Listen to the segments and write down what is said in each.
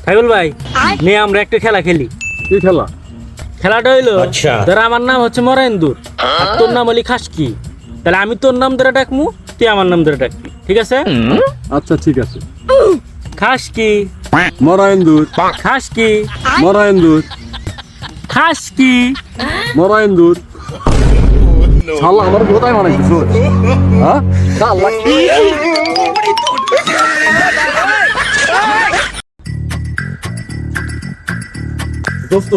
ফাইবুল ভাই নিয়ে আমরা একটা খেলা খেলি। কি খেলা? খেলাটা হইলো ধর আমার নাম হচ্ছে মরেন্দুর, আর তোর নাম হলি খাসকি। তাহলে আমি তোর নাম ধরে ডাকমু, তুই আমার নাম ধরে ডাকবি, ঠিক আছে? আচ্ছা ঠিক আছে। খাসকি মরাইন্দুর, খাসকি মরাইন্দুর, খাসকি। মরাইন্দুর। শালা আমার কোথায় মানাইছিস? হ্যাঁ শালা কি? দোস্ত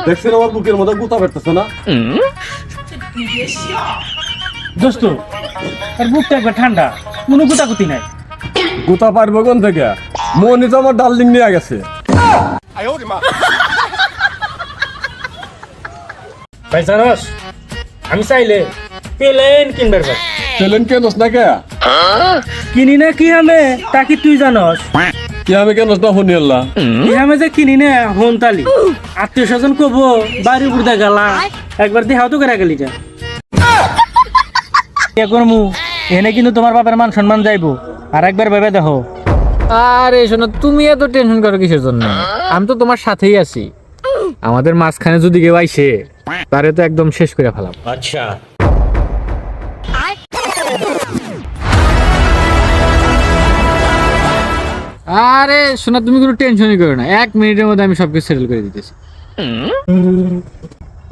দেখছেন আমার বুকের মধ্যে গুতা বেরতেছে না? দোস্ত তোর বুকটা একবার ঠান্ডা, কোনো গুতাগুতি নাই। গুতা পারবো কোন থেকে? মনি তো আমার ডার্লিং নিয়ে গেছে। ভাই জানোস আমি চাইলে প্লেন কিনবার পারি। চ্যালেঞ্জ কেন না কে? কিনি না কি আমি তা কি তুই জানোস? কি আমি কেন না শুনি আল্লাহ? কি আমি যে কিনি না হন তালি আত্মীয় স্বজন কবো বাড়ি বুড়দা গেলা একবার দেখাও তো করে গেলি যা করমু এনে কিন্তু তোমার বাপের মান সম্মান যাইবো। আর একবার ভেবে দেখো। আরে শোনো, তুমি এত টেনশন করো কিসের জন্য? আমি তো তোমার সাথেই আছি। আমাদের মাঝখানে যদি কেউ আইসে তারে তো একদম শেষ করে ফেলাম। আচ্ছা আরে শোনা, তুমি কোনো টেনশনই করো না, 1 মিনিটের মধ্যে আমি সবকিছু সেটেল করে দিতেছি।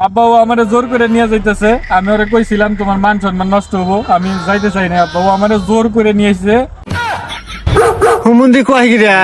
আব্বা ও আমারে জোর করে নিয়ে যাইতেছে। আমি ওরে কইছিলাম তোমার মান সম্মান নষ্ট হবো, আমি যাইতে চাই না। আব্বা ও আমারে জোর করে নিয়ে এসেছে। হুমুন্দি কয় গিরা